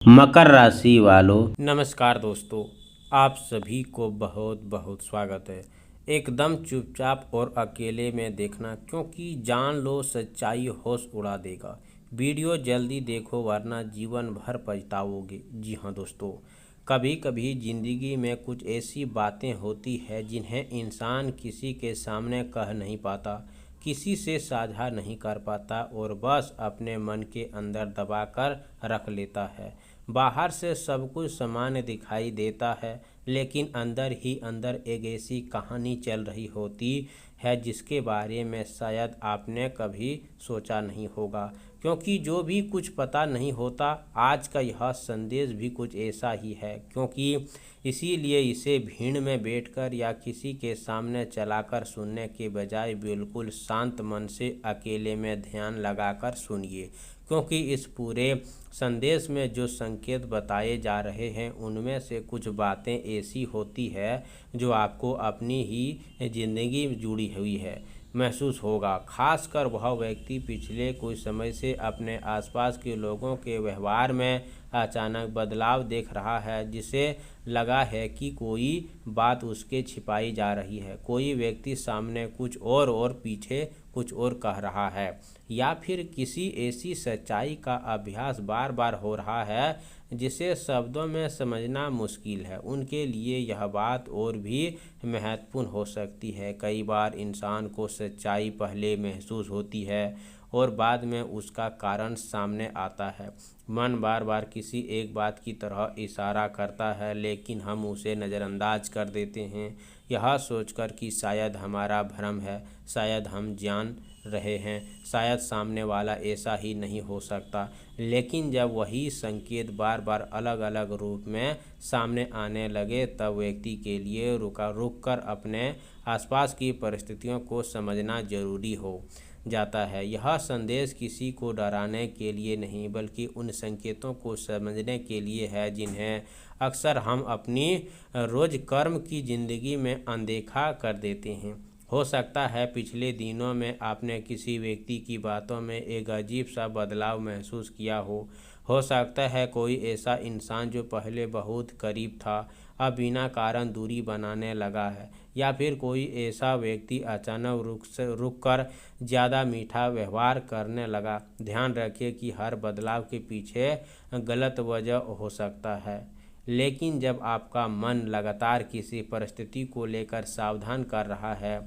मकर राशि वालों, नमस्कार दोस्तों, आप सभी को बहुत बहुत स्वागत है। एकदम चुपचाप और अकेले में देखना, क्योंकि जान लो सच्चाई होश उड़ा देगा। वीडियो जल्दी देखो वरना जीवन भर पछताओगे। जी हाँ दोस्तों, कभी कभी ज़िंदगी में कुछ ऐसी बातें होती है जिन्हें इंसान किसी के सामने कह नहीं पाता, किसी से साझा नहीं कर पाता और बस अपने मन के अंदर दबा कर रख लेता है। बाहर से सब कुछ सामान्य दिखाई देता है, लेकिन अंदर ही अंदर एक ऐसी कहानी चल रही होती है जिसके बारे में शायद आपने कभी सोचा नहीं होगा। क्योंकि जो भी कुछ पता नहीं होता, आज का यह संदेश भी कुछ ऐसा ही है। क्योंकि इसीलिए इसे भीड़ में बैठकर या किसी के सामने चलाकर सुनने के बजाय बिल्कुल शांत मन से अकेले में ध्यान लगाकर सुनिए। क्योंकि इस पूरे संदेश में जो संकेत बताए जा रहे हैं उनमें से कुछ बातें ऐसी होती है जो आपको अपनी ही ज़िंदगी में जुड़ी हुई है महसूस होगा। खासकर वह व्यक्ति पिछले कुछ समय से अपने आसपास के लोगों के व्यवहार में अचानक बदलाव देख रहा है, जिसे लगा है कि कोई बात उसके छिपाई जा रही है। कोई व्यक्ति सामने कुछ और पीछे कुछ और कह रहा है, या फिर किसी ऐसी सच्चाई का अभ्यास बार बार हो रहा है जिसे शब्दों में समझना मुश्किल है। उनके लिए यह बात और भी महत्वपूर्ण हो सकती है। कई बार इंसान को सच्चाई पहले महसूस होती है और बाद में उसका कारण सामने आता है। मन बार बार किसी एक बात की तरह इशारा करता है, लेकिन हम उसे नज़रअंदाज कर देते हैं, यह सोचकर कि शायद हमारा भ्रम है, शायद हम जान रहे हैं, शायद सामने वाला ऐसा ही नहीं हो सकता। लेकिन जब वही संकेत बार बार अलग अलग रूप में सामने आने लगे, तब व्यक्ति के लिए रुक कर अपने आसपास की परिस्थितियों को समझना जरूरी हो जाता है। यह संदेश किसी को डराने के लिए नहीं, बल्कि उन संकेतों को समझने के लिए है जिन्हें अक्सर हम अपनी रोज़कर्म की ज़िंदगी में अनदेखा कर देते हैं। हो सकता है पिछले दिनों में आपने किसी व्यक्ति की बातों में एक अजीब सा बदलाव महसूस किया हो सकता है कोई ऐसा इंसान जो पहले बहुत करीब था, अब बिना कारण दूरी बनाने लगा है, या फिर कोई ऐसा व्यक्ति अचानक रुक कर ज़्यादा मीठा व्यवहार करने लगा। ध्यान रखिए कि हर बदलाव के पीछे गलत वजह हो सकता है, लेकिन जब आपका मन लगातार किसी परिस्थिति को लेकर सावधान कर रहा है,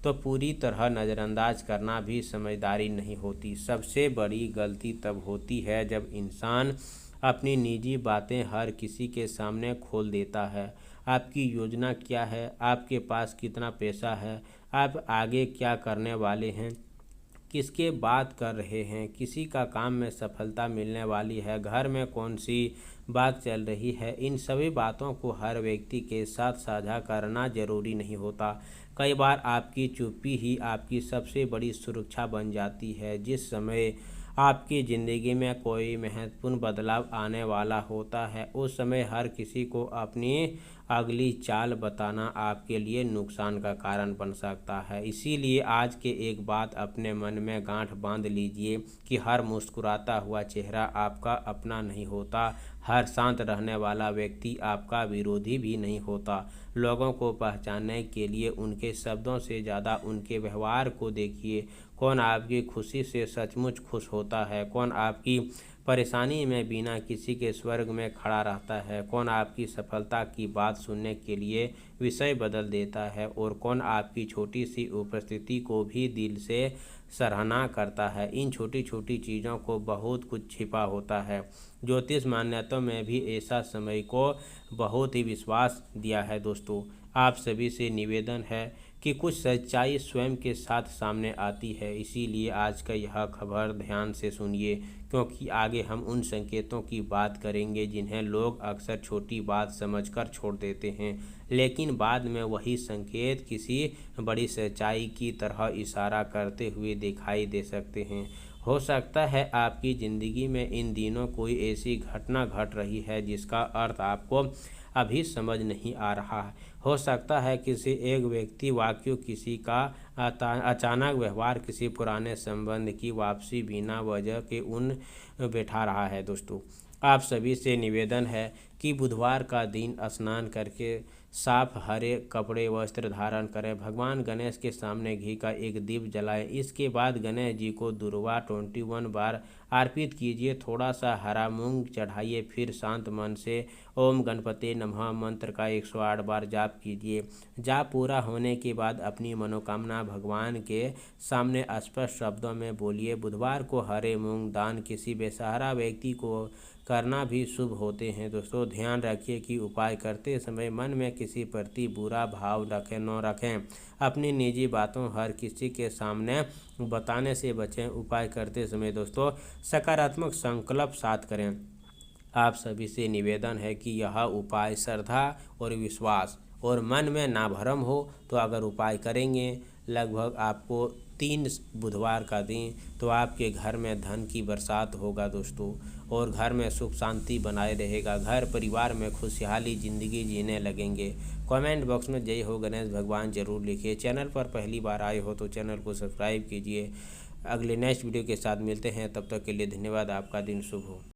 तो पूरी तरह नज़रअंदाज करना भी समझदारी नहीं होती। सबसे बड़ी गलती तब होती है जब इंसान अपनी निजी बातें हर किसी के सामने खोल देता है। आपकी योजना क्या है, आपके पास कितना पैसा है, आप आगे क्या करने वाले हैं, किसके बात कर रहे हैं, किसी का काम में सफलता मिलने वाली है, घर में कौन सी बात चल रही है। इन सभी बातों को हर व्यक्ति के साथ साझा करना ज़रूरी नहीं होता। कई बार आपकी चुप्पी ही आपकी सबसे बड़ी सुरक्षा बन जाती है। जिस समय आपकी ज़िंदगी में कोई महत्वपूर्ण बदलाव आने वाला होता है, उस समय हर किसी को अपनी अगली चाल बताना आपके लिए नुकसान का कारण बन सकता है। इसीलिए आज के एक बात अपने मन में गांठ बांध लीजिए कि हर मुस्कुराता हुआ चेहरा आपका अपना नहीं होता, हर शांत रहने वाला व्यक्ति आपका विरोधी भी नहीं होता। लोगों को पहचानने के लिए उनके शब्दों से ज़्यादा उनके व्यवहार को देखिए। कौन आपकी खुशी से सचमुच खुश होता है, कौन आपकी परेशानी में बिना किसी के स्वर्ग में खड़ा रहता है, कौन आपकी सफलता की बात सुनने के लिए विषय बदल देता है, और कौन आपकी छोटी सी उपस्थिति को भी दिल से सराहना करता है। इन छोटी छोटी चीज़ों को बहुत कुछ छिपा होता है। ज्योतिष मान्यताओं में भी ऐसा समय को बहुत ही विश्वास दिया है। दोस्तों, आप सभी से निवेदन है कि कुछ सच्चाई स्वयं के साथ सामने आती है। इसीलिए आज का यह खबर ध्यान से सुनिए, क्योंकि आगे हम उन संकेतों की बात करेंगे जिन्हें लोग अक्सर छोटी बात समझकर छोड़ देते हैं, लेकिन बाद में वही संकेत किसी बड़ी सच्चाई की तरह इशारा करते हुए दिखाई दे सकते हैं। हो सकता है आपकी ज़िंदगी में इन दिनों कोई ऐसी घटना घट रही है जिसका अर्थ आपको अभी समझ नहीं आ रहा है। हो सकता है किसी एक व्यक्ति वाक्य, किसी का अचानक व्यवहार, किसी पुराने संबंध की वापसी बिना वजह के उन बैठा रहा है। दोस्तों, आप सभी से निवेदन है कि बुधवार का दिन स्नान करके साफ हरे कपड़े वस्त्र धारण करें। भगवान गणेश के सामने घी का एक दीप जलाएं। इसके बाद गणेश जी को दुर्वा 21 बार अर्पित कीजिए। थोड़ा सा हरा मूंग चढ़ाइए। फिर शांत मन से ओम गणपते नमः मंत्र का 108 बार जाप कीजिए। जाप पूरा होने के बाद अपनी मनोकामना भगवान के सामने स्पष्ट शब्दों में बोलिए। बुधवार को हरे मूंग दान किसी बेसहारा व्यक्ति को करना भी शुभ होते हैं। दोस्तों ध्यान रखिए कि उपाय करते समय मन में किसी प्रति बुरा भाव न रखें। अपनी निजी बातों हर किसी के सामने बताने से बचें। उपाय करते समय दोस्तों सकारात्मक संकल्प साथ करें। आप सभी से निवेदन है कि यह उपाय श्रद्धा और विश्वास और मन में ना भरम हो तो अगर उपाय करेंगे लगभग आपको 3 बुधवार का दिन तो आपके घर में धन की बरसात होगा दोस्तों, और घर में सुख शांति बनाए रहेगा। घर परिवार में खुशहाली ज़िंदगी जीने लगेंगे। कमेंट बॉक्स में जय हो गणेश भगवान जरूर लिखिए। चैनल पर पहली बार आए हो तो चैनल को सब्सक्राइब कीजिए। अगले नेक्स्ट वीडियो के साथ मिलते हैं, तब तक के लिए धन्यवाद। आपका दिन शुभ हो।